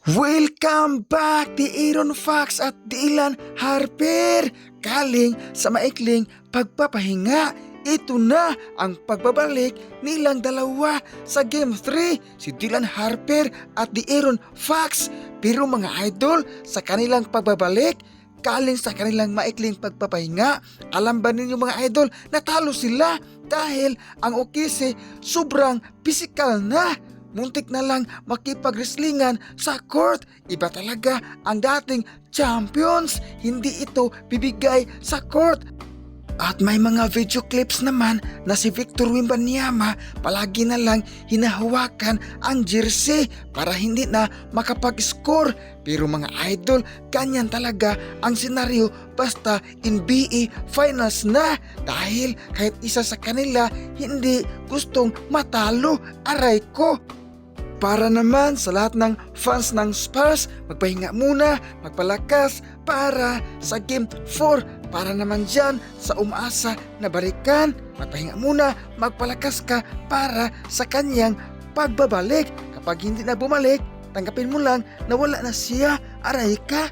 Welcome back di Aaron Fox at Dylan Harper. Galing sa maikling pagpapahinga, ito na ang pagbabalik nilang dalawa sa Game 3, si Dylan Harper at di Aaron Fox. Pero mga idol, sa kanilang pagbabalik, galing sa kanilang maikling pagpapahinga, alam ba ninyo mga idol, natalo sila dahil ang Okise sobrang pisikal na. Muntik na lang makipag-wrestlingan sa court. Iba talaga ang dating champions. Hindi ito bibigay sa court. At may mga video clips naman na si Victor Wembanyama palagi na lang hinahawakan ang jersey para hindi na makapag-score. Pero mga idol, ganyan talaga ang senaryo basta NBA Finals na, dahil kahit isa sa kanila hindi gustong matalo. Aray ko! Para naman sa lahat ng fans ng Spurs, magpahinga muna, magpalakas para sa Game 4. Para naman dyan sa umaasa na balikan, magpahinga muna, magpalakas ka para sa kanyang pagbabalik. Kapag hindi na bumalik, tanggapin mo lang na wala na siya. Aray ka!